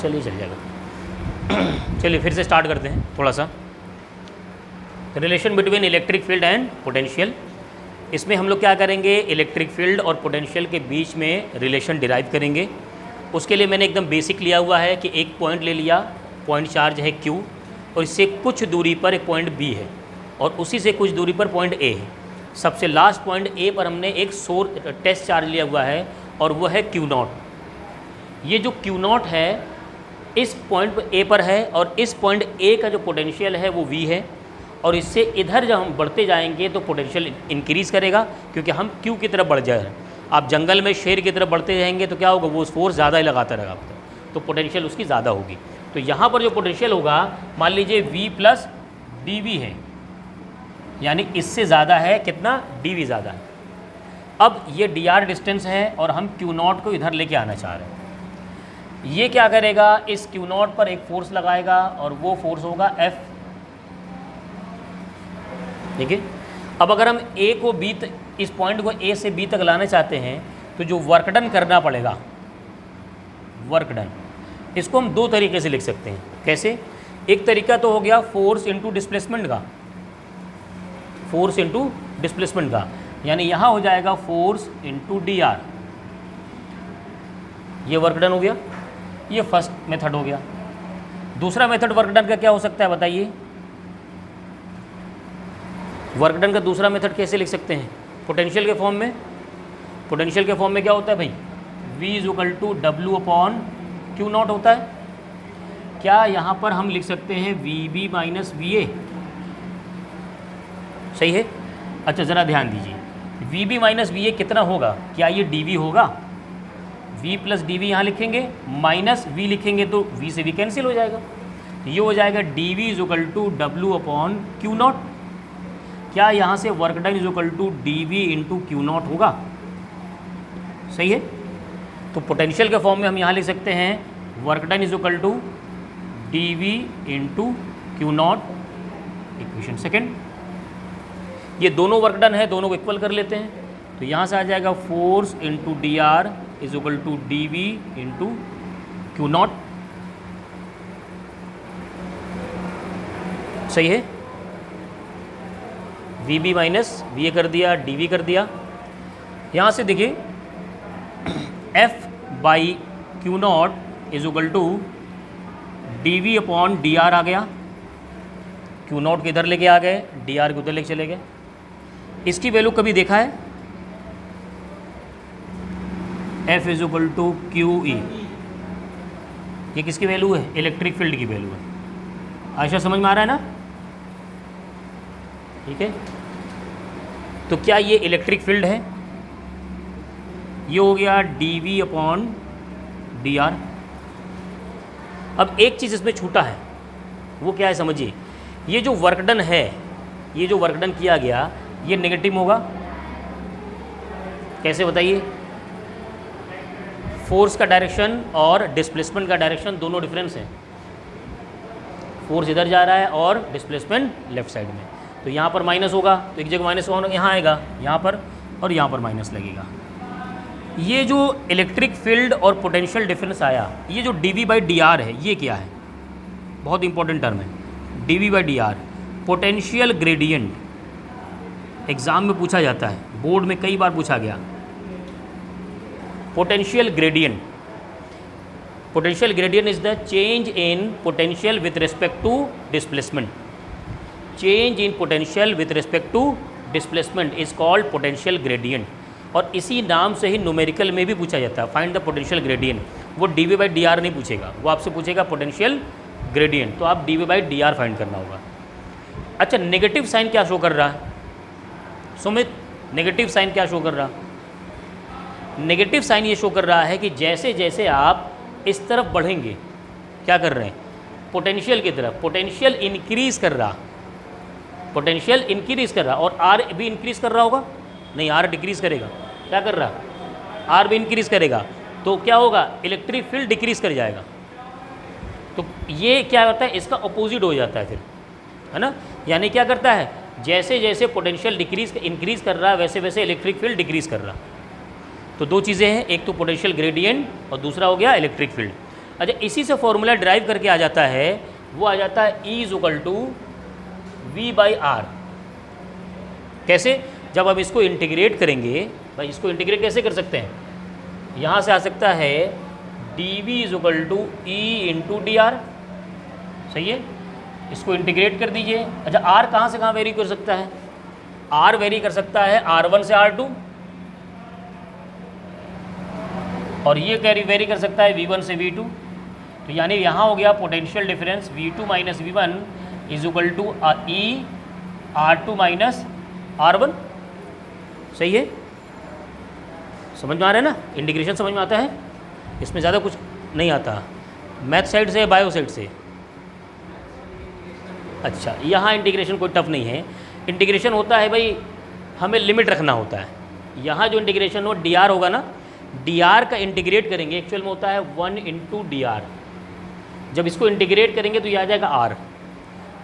चलिए चल जाएगा। चलिए फिर से स्टार्ट करते हैं थोड़ा सा। Relation between electric field and potential. इसमें हम लोग क्या करेंगे, इलेक्ट्रिक फील्ड और पोटेंशियल के बीच में रिलेशन डिराइव करेंगे। उसके लिए मैंने एकदम बेसिक लिया हुआ है कि एक पॉइंट ले लिया, पॉइंट चार्ज है Q, और इससे कुछ दूरी पर एक पॉइंट B है, और उसी से कुछ दूरी पर पॉइंट A है। सबसे लास्ट पॉइंट A पर हमने एक टेस्ट चार्ज लिया हुआ है, और वो है Q0। ये जो Q0 है इस पॉइंट A पर है, और इस पॉइंट A का जो पोटेंशियल है वो V है, और इससे इधर जब हम बढ़ते जाएंगे तो पोटेंशियल इंक्रीज़ करेगा, क्योंकि हम Q की तरफ बढ़ जा रहे हैं। आप जंगल में शेर की तरफ बढ़ते जाएंगे तो क्या होगा, वो फोर्स ज़्यादा ही लगाता रहेगा आपको, तो पोटेंशियल उसकी ज़्यादा होगी। तो यहाँ पर जो पोटेंशियल होगा, मान लीजिए V प्लस dV है, यानी इससे ज़्यादा है कितना, dV ज़्यादा है। अब ये dr डिस्टेंस है और हम Q0 को इधर लेके आना चाह रहे हैं। ये क्या करेगा, इस Q0 पर एक फोर्स लगाएगा, और वो फोर्स होगा F। ठीक है। अब अगर हम A को B इस पॉइंट को A से B तक लाना चाहते हैं तो जो वर्क डन करना पड़ेगा, वर्क डन, इसको हम दो तरीके से लिख सकते हैं। कैसे, एक तरीका तो हो गया फोर्स इनटू डिस्प्लेसमेंट का, फोर्स इनटू डिस्प्लेसमेंट का, यानी यहाँ हो जाएगा फोर्स इनटू dr। ये वर्क डन हो गया, ये फर्स्ट मेथड हो गया। दूसरा मेथड वर्क डन का क्या हो सकता है बताइए, वर्क डन का दूसरा मेथड कैसे लिख सकते हैं, पोटेंशियल के फॉर्म में। पोटेंशियल के फॉर्म में क्या होता है भाई, V = W अपॉन Q0 होता है। क्या यहाँ पर हम लिख सकते हैं VB माइनस VA, सही है। अच्छा ज़रा ध्यान दीजिए, VB माइनस VA कितना होगा, क्या ये dV होगा, V प्लस dV यहाँ लिखेंगे, माइनस V लिखेंगे तो V से V कैंसिल हो जाएगा, ये हो जाएगा dV = W अपॉन Q0। क्या यहाँ से work done = dV into Q0 होगा, सही है। तो पोटेंशियल के फॉर्म में हम यहाँ लिख सकते हैं work done = dV into Q0, equation second. ये दोनों वर्क डन है, दोनों को इक्वल कर लेते हैं, तो यहाँ से आ जाएगा force into dr = dV into Q0, सही है। VB माइनस VA कर दिया, dV कर दिया। यहाँ से देखिए F by Q0 = dV upon dr आ गया, Q0 के इधर लेके आ गए, dr के उधर लेके चले गए। इसकी वैल्यू कभी देखा है, F = QE, ये किसकी वैल्यू है, इलेक्ट्रिक फील्ड की वैल्यू है। आयशा समझ में आ रहा है ना, ठीक है। तो क्या ये इलेक्ट्रिक फील्ड है, ये हो गया dV अपॉन dr। अब एक चीज़ इसमें छूटा है, वो क्या है समझिए, ये जो वर्क डन है, ये जो वर्क डन किया गया, ये नेगेटिव होगा। कैसे बताइए, फोर्स का डायरेक्शन और डिस्प्लेसमेंट का डायरेक्शन दोनों डिफरेंस है। फोर्स इधर जा रहा है और डिस्प्लेसमेंट लेफ्ट साइड में, तो यहाँ पर माइनस होगा, तो एक जगह माइनस होगा, यहाँ आएगा, यहाँ पर, और यहाँ पर माइनस लगेगा। ये जो इलेक्ट्रिक फील्ड और पोटेंशियल डिफरेंस आया, ये जो dV/dr है, ये क्या है, बहुत इंपॉर्टेंट टर्म है, dV/dr, पोटेंशियल ग्रेडियंट। एग्ज़ाम में पूछा जाता है, बोर्ड में कई बार पूछा गया। Potential gradient, potential gradient is the change in potential with respect to displacement. Change in potential with respect to displacement is called potential gradient. और इसी नाम से ही न्यूमेरिकल में भी पूछा जाता है, फाइंड द पोटेंशियल ग्रेडियंट। वो dV/dr नहीं पूछेगा, वो आपसे पूछेगा पोटेंशियल ग्रेडियंट, तो आप dV/dr फाइंड करना होगा। अच्छा, नेगेटिव साइन क्या शो कर रहा है सुमित, नेगेटिव साइन क्या शो कर रहा, नेगेटिव साइन ये शो कर रहा है कि जैसे जैसे आप इस तरफ बढ़ेंगे, क्या कर रहे हैं, पोटेंशियल की तरफ, पोटेंशियल इंक्रीज़ कर रहा, पोटेंशियल इंक्रीज़ कर रहा, और आर भी इंक्रीज़ कर रहा होगा, नहीं आर डिक्रीज़ करेगा, क्या कर रहा, आर भी इंक्रीज़ करेगा, तो क्या होगा, इलेक्ट्रिक फील्ड डिक्रीज़ कर जाएगा। तो ये क्या होता है, इसका अपोजिट हो जाता है फिर, है ना। यानी क्या करता है, जैसे जैसे पोटेंशियल इंक्रीज़ कर रहा है, वैसे वैसे इलेक्ट्रिक फील्ड डिक्रीज़ कर रहा। तो दो चीज़ें हैं, एक तो पोटेंशियल ग्रेडियंट और दूसरा हो गया इलेक्ट्रिक फील्ड। अच्छा, इसी से फॉर्मूला ड्राइव करके आ जाता है, वो आ जाता है E = V/R। कैसे? जब हम इसको इंटीग्रेट करेंगे, भाई इसको इंटीग्रेट कैसे कर सकते हैं, यहाँ से आ सकता है dV = E × dr। सही है, इसको इंटीग्रेट कर दीजिए। अच्छा, R कहाँ से कहाँ वेरी कर सकता है? R वेरी कर सकता है R1 से R2, और ये वेरी कर सकता है V1 से V2। तो यानी यहाँ हो गया potential difference V2 - V1 = E R2 - R1। सही है, समझ में आ रहा है ना? इंटीग्रेशन समझ में आता है, इसमें ज़्यादा कुछ नहीं आता। मैथ साइड से, बायो साइड से? अच्छा, यहाँ इंटीग्रेशन कोई टफ नहीं है। इंटीग्रेशन होता है भाई, हमें लिमिट रखना होता है। यहाँ जो इंटीग्रेशन हो dr होगा ना, dr का इंटीग्रेट करेंगे, एक्चुअल में होता है 1 × dr। जब इसको इंटीग्रेट करेंगे तो ये आ जाएगा r,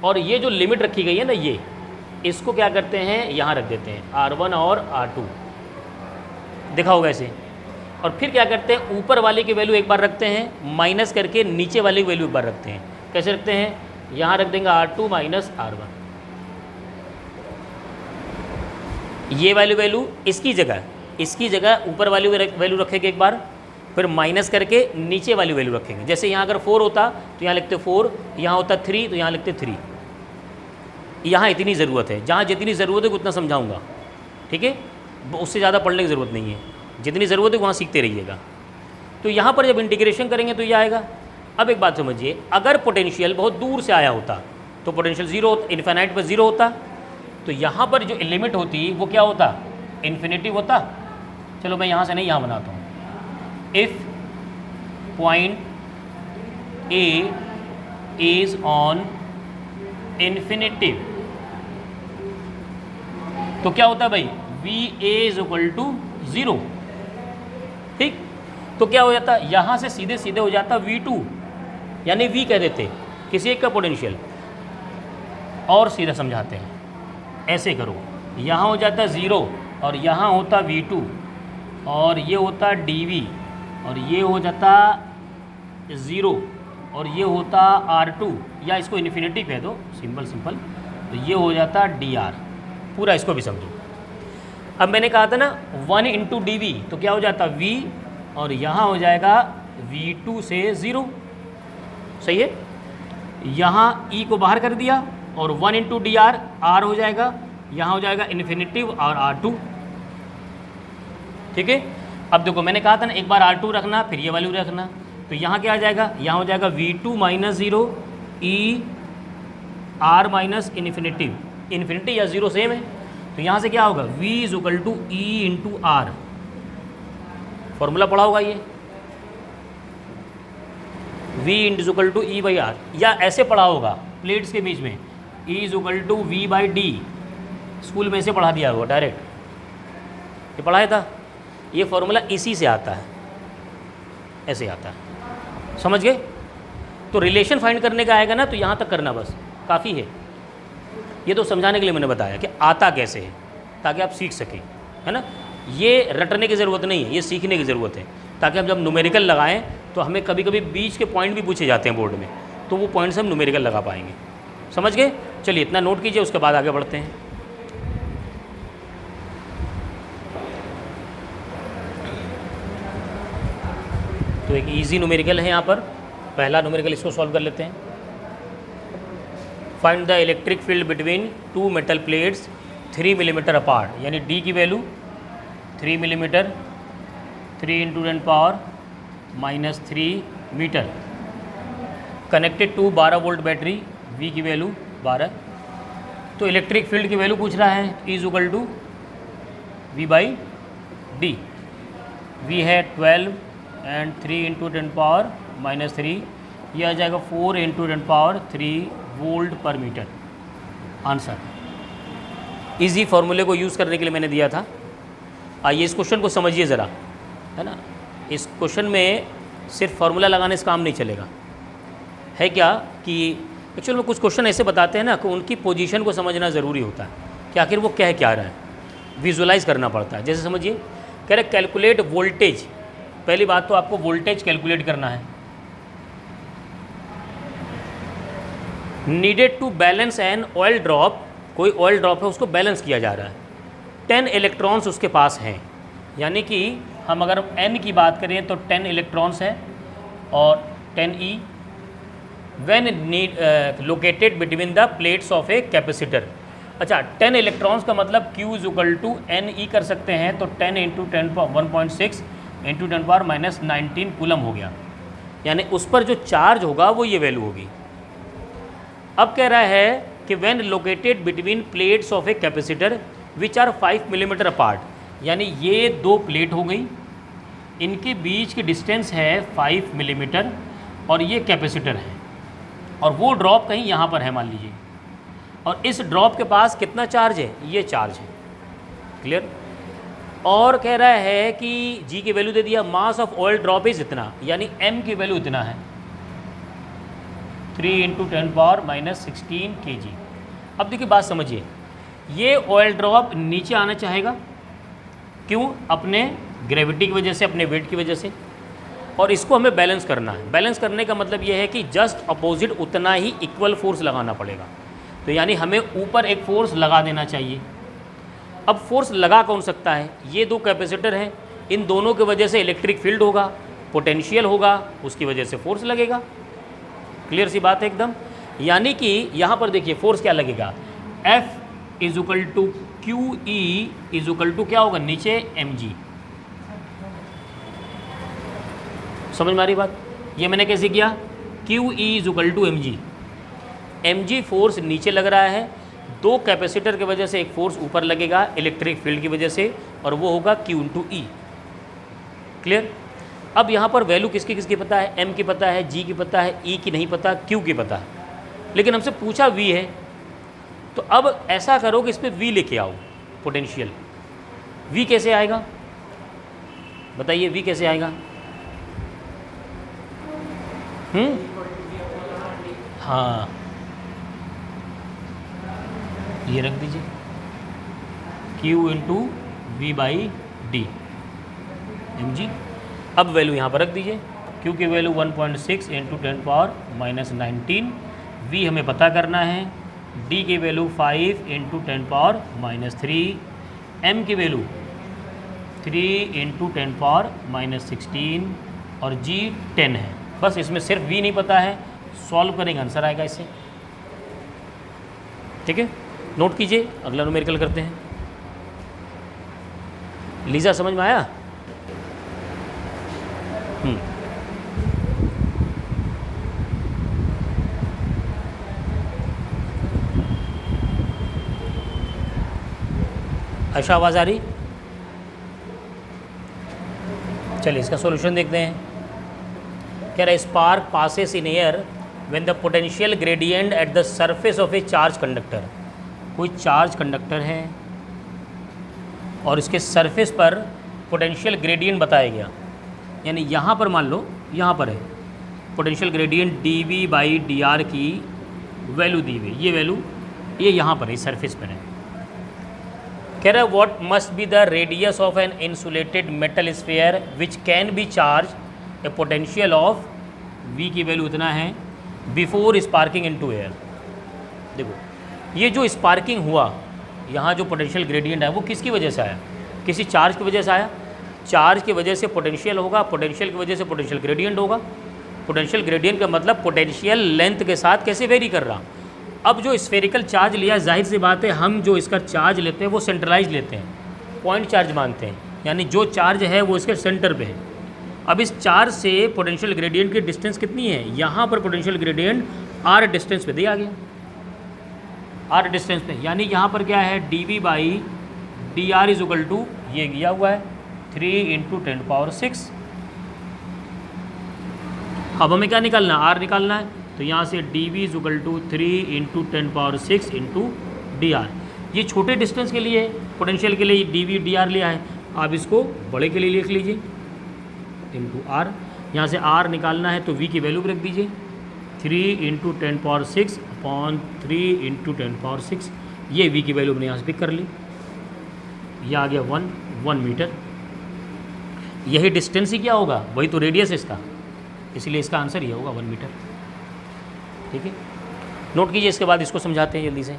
और ये जो लिमिट रखी गई है ना, ये इसको क्या करते हैं, यहाँ रख देते हैं R1 और R2, देखा होगा ऐसे। और फिर क्या करते हैं, ऊपर वाले की वैल्यू एक बार रखते हैं, माइनस करके नीचे वाले की वैल्यू एक बार रखते हैं। कैसे रखते हैं? यहाँ रख देंगे R2 - R1, ये वैल्यू इसकी जगह ऊपर वाली वैल्यू रखेंगे एक बार, फिर माइनस करके नीचे वाली वैल्यू रखेंगे। जैसे यहाँ अगर 4 होता तो यहाँ लिखते 4, यहाँ होता 3 तो यहाँ लिखते 3। यहाँ इतनी ज़रूरत है, जहाँ जितनी ज़रूरत है उतना समझाऊंगा, ठीक है? उससे ज़्यादा पढ़ने की ज़रूरत नहीं है, जितनी ज़रूरत है वहाँ सीखते रहिएगा। तो यहाँ पर जब इंटीग्रेशन करेंगे तो ये आएगा। अब एक बात समझिए, अगर पोटेंशियल बहुत दूर से आया होता तो पोटेंशियल 0 इन्फिनाइट पर 0 होता, तो यहाँ पर जो लिमिट होती वो क्या होता, इन्फिनिटी होता। चलो मैं यहाँ से नहीं, यहाँ बनाता हूँ। If point A is on infinitive, तो क्या होता है भाई, VA = 0। ठीक, तो क्या हो जाता, यहाँ से सीधे सीधे हो जाता V2, यानी V कह देते किसी एक का पोटेंशियल। और सीधा समझाते हैं, ऐसे करो, यहाँ हो जाता 0 और यहाँ होता V2, और ये होता dV, और ये हो जाता 0, और ये होता R2, या इसको इन्फिनिटी कह दो, सिंपल। तो ये हो जाता dr। पूरा इसको भी समझो। अब मैंने कहा था ना 1 × dV, तो क्या हो जाता V, और यहाँ हो जाएगा V2 से 0। सही है, यहाँ E को बाहर कर दिया, और 1 × dr R हो जाएगा, यहाँ हो जाएगा इन्फिनिटिव और R2। ठीक है, अब देखो मैंने कहा था ना एक बार R2 रखना, फिर ये वैल्यू रखना, तो यहाँ क्या आ जाएगा, यहाँ हो जाएगा V2 - 0 E R - इन्फिनिटी या 0 सेम है, तो यहाँ से क्या होगा, V = E × R। फॉर्मूला पढ़ा होगा ये, V = E/R, या ऐसे पढ़ा होगा प्लेट्स के बीच में, E = V/D। स्कूल में ऐसे पढ़ा दिया होगा डायरेक्ट, ये पढ़ाया था। ये फॉर्मूला इसी से आता है, ऐसे आता है, समझ गए? तो रिलेशन फाइंड करने का आएगा ना, तो यहाँ तक करना बस काफ़ी है। ये तो समझाने के लिए मैंने बताया कि आता कैसे है, ताकि आप सीख सकें, है ना? ये रटने की ज़रूरत नहीं है, ये सीखने की ज़रूरत है, ताकि हम जब न्यूमेरिकल लगाएं तो हमें कभी कभी बीच के पॉइंट भी पूछे जाते हैं बोर्ड में, तो वो पॉइंट्स हम न्यूमेरिकल लगा पाएंगे। समझ गए? चलिए इतना नोट कीजिए, उसके बाद आगे बढ़ते हैं। तो एक इजी न्यूमेरिकल है यहाँ पर, पहला न्यूमेरिकल, इसको सॉल्व कर लेते हैं। Find the electric field between 2 metal plates 3 millimetre apart, यानी D की value 3 millimetre, 3 × 10⁻³ metre, connected to 12 volt battery, V की वैल्यू 12। तो इलेक्ट्रिक फील्ड की वैल्यू पूछ रहा है, E = V/D। V है 12 एंड 3 × 10⁻³ यह आ जाएगा 4 × 10³ वोल्ट पर मीटर। आंसर इजी फॉर्मूले को यूज़ करने के लिए मैंने दिया था। आइए इस क्वेश्चन को समझिए ज़रा, है ना? इस क्वेश्चन में सिर्फ फार्मूला लगाने से काम नहीं चलेगा। है क्या कि एक्चुअल में कुछ क्वेश्चन ऐसे बताते हैं ना कि उनकी पोजीशन को समझना ज़रूरी होता है कि आखिर वो कह क्या रहा है, विजुलाइज करना पड़ता है। जैसे समझिए कह रहे कैलकुलेट वोल्टेज। पहली बात तो आपको वोल्टेज कैलकुलेट करना है। Needed to balance an oil drop, कोई ऑयल ड्रॉप है उसको बैलेंस किया जा रहा है। 10 इलेक्ट्रॉन्स उसके पास हैं, यानी कि हम अगर n की बात करें तो 10 इलेक्ट्रॉन्स है और 10e when located between the plates of a capacitor. अच्छा, 10 इलेक्ट्रॉन्स का मतलब Q is equal to NE कर सकते हैं, तो 10 इंटू 1.6 इंटू 10⁻19 कूलम हो गया, यानी उस पर जो चार्ज होगा वो ये वैल्यू होगी। अब कह रहा है कि when located between plates of a capacitor which are 5 millimetre apart, यानी ये दो प्लेट हो गई, इनके बीच की डिस्टेंस है 5 मिलीमीटर और ये कैपेसिटर है, और वो ड्रॉप कहीं यहाँ पर है मान लीजिए, और इस ड्रॉप के पास कितना चार्ज है, ये चार्ज है। क्लियर। और कह रहा है कि जी की वैल्यू दे दिया, mass of oil drop is इतना, यानी m की वैल्यू इतना है 3 इंटू 10⁻16 kg। अब देखिए बात समझिए, ये ऑयल ड्रॉप नीचे आना चाहेगा, क्यों? अपने ग्रेविटी की वजह से, अपने वेट की वजह से, और इसको हमें बैलेंस करना है। बैलेंस करने का मतलब ये है कि जस्ट अपोजिट उतना ही इक्वल फोर्स लगाना पड़ेगा, तो यानी हमें ऊपर एक फोर्स लगा देना चाहिए। अब फोर्स लगा कौन सकता है? ये दो कैपेसिटर हैं, इन दोनों की वजह से इलेक्ट्रिक फील्ड होगा, पोटेंशियल होगा, उसकी वजह से फोर्स लगेगा। क्लियर सी बात है एकदम। यानी कि यहाँ पर देखिए फोर्स क्या लगेगा, F is equal to QE is equal to क्या होगा, नीचे mg। समझ में आ रही बात? ये मैंने कैसे किया, QE is equal to mg force नीचे लग रहा है, दो कैपेसिटर की वजह से एक फोर्स ऊपर लगेगा इलेक्ट्रिक फील्ड की वजह से, और वो होगा Q इंटू E। क्लियर। अब यहाँ पर वैल्यू किसकी किसकी पता है, m की पता है, g की पता है, E की नहीं पता, Q की पता है, लेकिन हमसे पूछा V है। तो अब ऐसा करो कि इस पर V लेके आओ, पोटेंशियल। V कैसे आएगा बताइए, V कैसे आएगा? हाँ, ये रख दीजिए Q into V by D mg। अब वैल्यू यहाँ पर रख दीजिए, Q की वैल्यू 1.6 इंटू 10⁻19, V हमें पता करना है, D की वैल्यू 5 इंटू 10⁻3, M की वैल्यू 3 इंटू 10⁻16 और G 10 है। बस इसमें सिर्फ V नहीं पता है, सॉल्व करेंगे आंसर आएगा इससे। ठीक है, नोट कीजिए, अगला न्यूमेरिकल करते हैं। लीजा समझ में आया? अच्छा, आवाज़ आ रही? चलिए इसका सॉल्यूशन देखते हैं। कह रहा है spark passes in air when the potential gradient at the surface of A charge conductor. कोई चार्ज कंडक्टर है और इसके सरफेस पर पोटेंशियल ग्रेडियंट बताया गया, यानी यहाँ पर मान लो यहाँ पर है potential gradient dV by dr की वैल्यू दी हुई, ये वैल्यू ये यहाँ पर है, सरफेस पर है। कह रहा है what must be the radius of an insulated metal sphere which can be charge a potential of V की वैल्यू इतना है बिफोर स्पार्किंग इनटू एयर। देखो ये जो स्पार्किंग हुआ, यहाँ जो पोटेंशियल ग्रेडियंट है वो किसकी वजह से आया? किसी चार्ज की वजह से आया। चार्ज की वजह से पोटेंशियल होगा, पोटेंशियल की वजह से पोटेंशियल ग्रेडियंट होगा। पोटेंशियल ग्रेडियंट का मतलब पोटेंशियल लेंथ के साथ कैसे वेरी कर रहा। अब जो स्फेरिकल चार्ज लिया, जाहिर सी बात है हम जो इसका चार्ज लेते हैं वो सेंट्रलाइज लेते हैं, पॉइंट चार्ज मानते हैं, यानी जो चार्ज है वो इसके सेंटर पे है। अब इस चार्ज से पोटेंशियल ग्रेडियंट की डिस्टेंस कितनी है? यहाँ पर पोटेंशियल ग्रेडियंट r डिस्टेंस पे दिया गया, r डिस्टेंस पे, यानी यहाँ पर क्या है dV by dr is equal to ये दिया हुआ है 3 इंटू 10⁻6। अब हमें क्या निकालना है? r निकालना है, तो यहाँ से dV is equal to 3 into 10⁻6 into dr। ये छोटे डिस्टेंस के लिए, पोटेंशियल के लिए dV dr लिया है, आप इसको बड़े के लिए लिख लीजिए इंटू r। यहाँ से r निकालना है तो v की वैल्यू रख दीजिए 3 इंटू 10⁻6 अपॉन 3 इंटू 10⁻6। ये v की वैल्यू मैंने यहाँ से पिक कर ली, ये आ गया 1 मीटर। यही डिस्टेंस ही क्या होगा, वही तो रेडियस है इसका, इसलिए इसका आंसर ये होगा 1 मीटर। ठीक है, नोट कीजिए, इसके बाद इसको समझाते हैं जल्दी से।